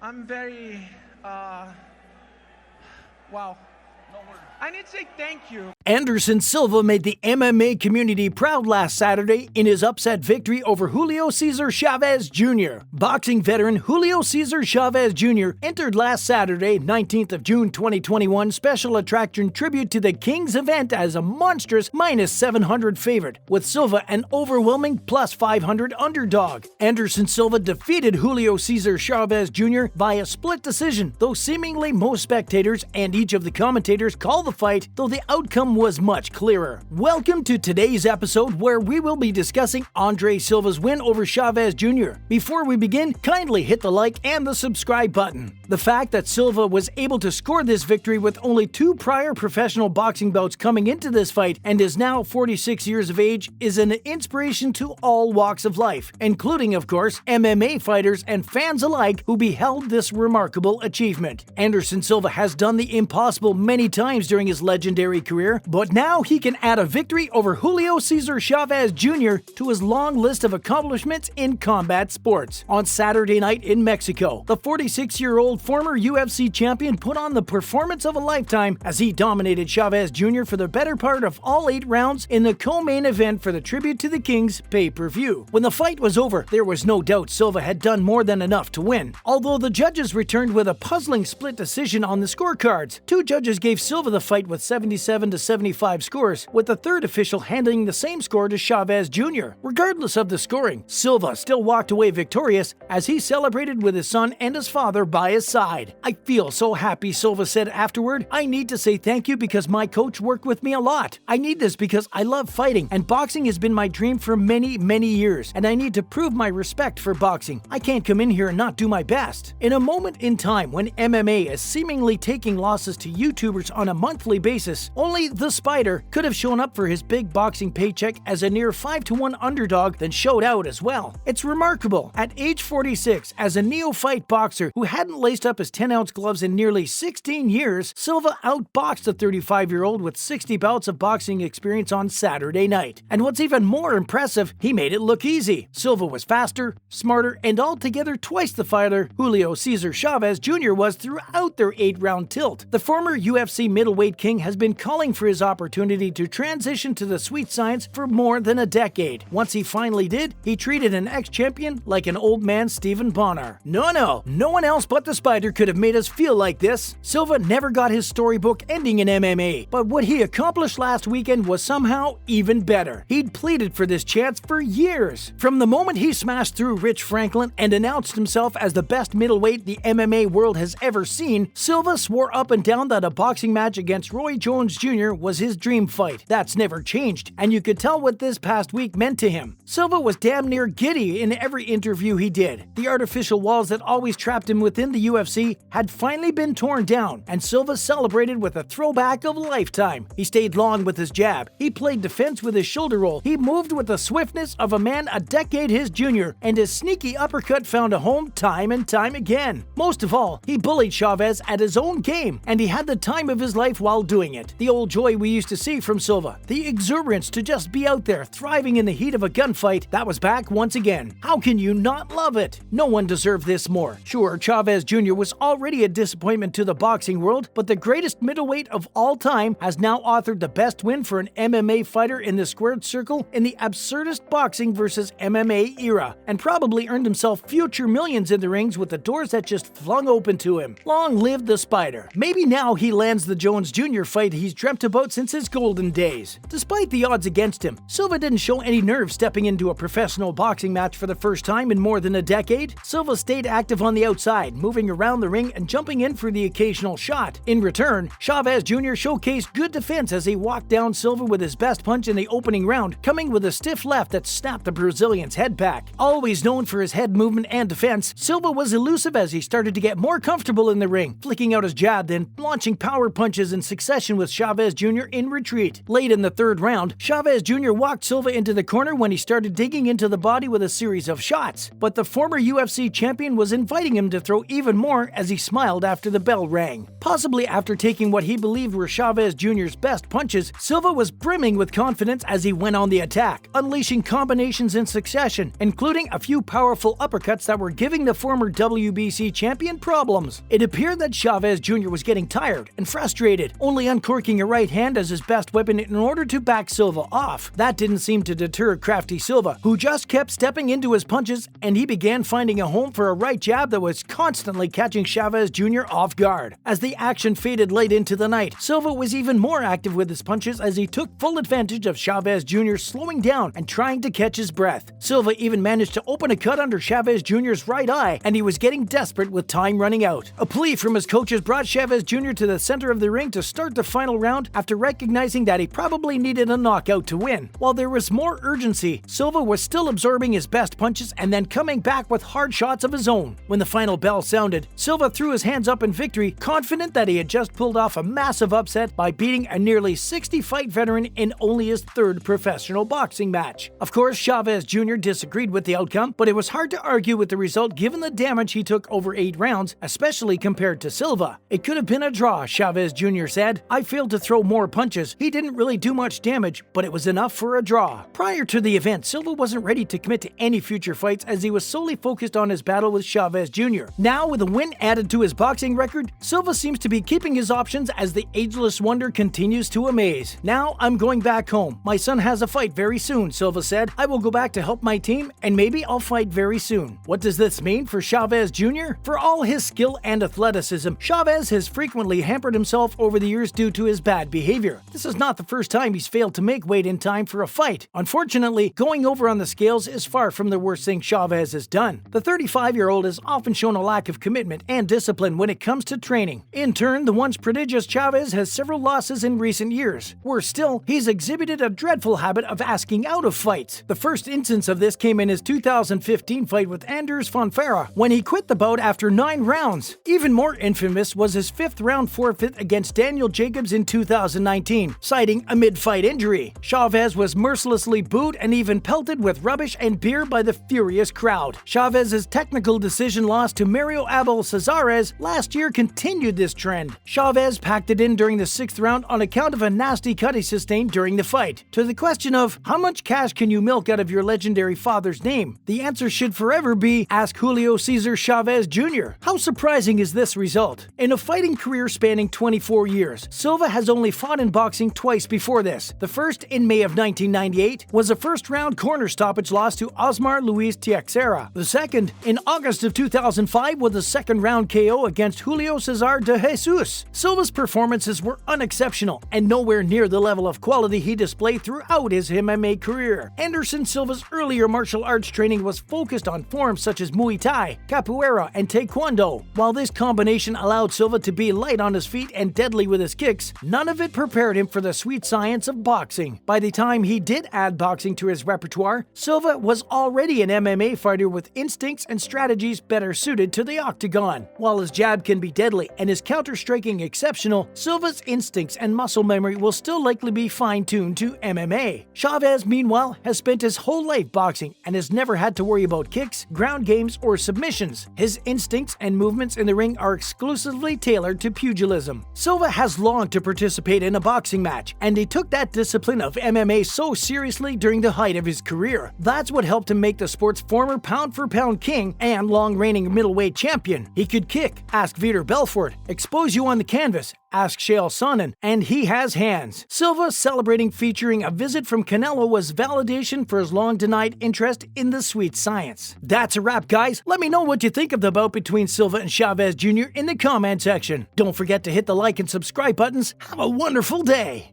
I'm very, wow. I need to say thank you. Anderson Silva made the MMA community proud last Saturday in his upset victory over Julio Cesar Chavez Jr. Boxing veteran Julio Cesar Chavez Jr. entered last Saturday, 19th of June 2021 special attraction tribute to the Kings event as a monstrous -700 favorite, with Silva an overwhelming +500 underdog. Anderson Silva defeated Julio Cesar Chavez Jr. via split decision, though seemingly most spectators and each of the commentators called the fight, though the outcome was much clearer. Welcome to today's episode where we will be discussing Andre Silva's win over Chavez Jr. Before we begin, kindly hit the like and the subscribe button. The fact that Silva was able to score this victory with only 2 prior professional boxing bouts coming into this fight and is now 46 years of age is an inspiration to all walks of life, including, of course, MMA fighters and fans alike who beheld this remarkable achievement. Anderson Silva has done the impossible many times during his legendary career, but now he can add a victory over Julio Cesar Chavez Jr. to his long list of accomplishments in combat sports. On Saturday night in Mexico, the 46-year-old former UFC champion put on the performance of a lifetime as he dominated Chavez Jr. for the better part of all 8 rounds in the co-main event for the Tribute to the Kings pay-per-view. When the fight was over, there was no doubt Silva had done more than enough to win. Although the judges returned with a puzzling split decision on the scorecards, 2 judges gave Silva the fight with 77 to 75 scores, with the 3rd official handing the same score to Chavez Jr. Regardless of the scoring, Silva still walked away victorious as he celebrated with his son and his father by his side. "I feel so happy," Silva said afterward. "I need to say thank you because my coach worked with me a lot. I need this because I love fighting, and boxing has been my dream for many, many years, and I need to prove my respect for boxing. I can't come in here and not do my best." In a moment in time when MMA is seemingly taking losses to YouTubers on a monthly basis, only the Spider could have shown up for his big boxing paycheck as a near 5-1 underdog, then showed out as well. It's remarkable. At age 46, as a neophyte boxer who hadn't laced up his 10-ounce gloves in nearly 16 years, Silva outboxed the 35-year-old with 60 bouts of boxing experience on Saturday night. And what's even more impressive, he made it look easy. Silva was faster, smarter, and altogether twice the fighter Julio Cesar Chavez Jr. was throughout their 8-round tilt. The former UFC middleweight king has been calling for his opportunity to transition to the sweet science for more than a decade. Once he finally did, he treated an ex-champion like an old man Stephen Bonnar. No one else but the Spider could have made us feel like this. Silva never got his storybook ending in MMA, but what he accomplished last weekend was somehow even better. He'd pleaded for this chance for years. From the moment he smashed through Rich Franklin and announced himself as the best middleweight the MMA world has ever seen, Silva swore up and down that a boxing match against Roy Jones Jr. was his dream fight. That's never changed, and you could tell what this past week meant to him. Silva was damn near giddy in every interview he did. The artificial walls that always trapped him within the UFC had finally been torn down, and Silva celebrated with a throwback of a lifetime. He stayed long with his jab, he played defense with his shoulder roll, he moved with the swiftness of a man a decade his junior, and his sneaky uppercut found a home time and time again. Most of all, he bullied Chavez at his own game, and he had the time of his life while doing it. The old joy we used to see from Silva, the exuberance to just be out there thriving in the heat of a gunfight, that was back once again. How can you not love it? No one deserved this more. Sure, Chavez Jr. was already a disappointment to the boxing world, but the greatest middleweight of all time has now authored the best win for an MMA fighter in the squared circle in the absurdist boxing versus MMA era, and probably earned himself future millions in the rings with the doors that just flung open to him. Long live the Spider. Maybe now he lands the Jones Jr. fight he's dreamt about since his golden days. Despite the odds against him, Silva didn't show any nerve stepping into a professional boxing match for the first time in more than a decade. Silva stayed active on the outside, moving around the ring and jumping in for the occasional shot. In return, Chavez Jr. showcased good defense as he walked down Silva with his best punch in the opening round, coming with a stiff left that snapped the Brazilian's head back. Always known for his head movement and defense, Silva was elusive as he started to get more comfortable in the ring, flicking out his jab, then launching power punches in succession with Chavez Jr. in retreat. Late in the third round, Chavez Jr. walked Silva into the corner when he started digging into the body with a series of shots, but the former UFC champion was inviting him to throw even more as he smiled after the bell rang. Possibly after taking what he believed were Chavez Jr.'s best punches, Silva was brimming with confidence as he went on the attack, unleashing combinations in succession, including a few powerful uppercuts that were giving the former WBC champion problems. It appeared that Chavez Jr. was getting tired and frustrated, only uncorking a right hand as his best weapon in order to back Silva off. That didn't seem to deter crafty Silva, who just kept stepping into his punches, and he began finding a home for a right jab that was constantly catching Chavez Jr. off guard. As the action faded late into the night, Silva was even more active with his punches as he took full advantage of Chavez Jr. slowing down and trying to catch his breath. Silva even managed to open a cut under Chavez Jr.'s right eye, and he was getting desperate with time running out. A plea from his coaches brought Chavez Jr. to the center of the ring to start the final round after recognizing that he probably needed a knockout to win. While there was more urgency, Silva was still absorbing his best punches and then coming back with hard shots of his own. When the final bell sounded, Silva threw his hands up in victory, confident that he had just pulled off a massive upset by beating a nearly 60-fight veteran in only his third professional boxing match. Of course, Chavez Jr. disagreed with the outcome, but it was hard to argue with the result given the damage he took over 8 rounds, especially compared to Silva. It could have been a draw, Chavez Jr. said. I failed to throw more punches. He didn't really do much damage, but it was enough for a draw. Prior to the event, Silva wasn't ready to commit to any future fights as he was solely focused on his battle with Chavez Jr. Now, with a win added to his boxing record, Silva seems to be keeping his options as the ageless wonder continues to amaze. Now, I'm going back home. My son has a fight very soon, Silva said. I will go back to help my team, and maybe I'll fight very soon. What does this mean for Chavez Jr.? For all his skill and athleticism, Chavez has frequently hampered himself over the years due to his bad behavior. This is not the first time he's failed to make weight in time for a fight. Unfortunately, going over on the scales is far from the worst thing Chavez has done. The 35-year-old has often shown a lack of commitment and discipline when it comes to training. In turn, the once prodigious Chavez has several losses in recent years. Worse still, he's exhibited a dreadful habit of asking out of fights. The first instance of this came in his 2015 fight with Anderson Silva, when he quit the bout after 9 rounds. Even more infamous was his 5th round forfeit against Daniel Jacobs in 2019, citing a mid-fight injury. Chavez was mercilessly booed and even pelted with rubbish and beer by the furious crowd. Chavez's technical decision loss to Mario Abel Cesares last year continued this trend. Chavez packed it in during the 6th round on account of a nasty cut he sustained during the fight. To the question of, how much cash can you milk out of your legendary father's name? The answer should forever be, ask Julio Cesar Chavez Jr. How surprising is this result? In a fighting career spanning 24 years, Silva has only fought in boxing twice before this. The first, in May of 1998, was a first-round corner stoppage loss to Osmar Luis Teixeira. The second, in August of 2005, was a second-round KO against Julio Cesar de Jesus. Silva's performances were unexceptional and nowhere near the level of quality he displayed throughout his MMA career. Anderson Silva's earlier martial arts training was focused on forms such as Muay Thai, Capoeira, and Taekwondo. While this combination allowed Silva to be light on his feet and deadly with his kicks, none of it prepared him for the sweet science of boxing. By the time he did add boxing to his repertoire, Silva was already an MMA fighter with instincts and strategies better suited to the octagon. While his jab can be deadly and his counter-striking exceptional, Silva's instincts and muscle memory will still likely be fine-tuned to MMA. Chavez, meanwhile, has spent his whole life boxing and has never had to worry about kicks, ground games, or submissions. His instincts and movements in the ring are exclusively tailored to pugilism. Silva has longed to participate in a boxing match, and he took that discipline of MMA so seriously during the height of his career. That's what helped him make the sport's former pound-for-pound king and long-reigning middleweight champion. He could kick, ask Vitor Belfort, expose you on the canvas, ask Chael Sonnen, and he has hands. Silva celebrating featuring a visit from Canelo was validation for his long-denied interest in the sweet science. That's a wrap, guys. Let me know what you think of the bout between Silva and Chavez Jr. in the comment section. Don't forget to hit the like and subscribe buttons. Have a wonderful day.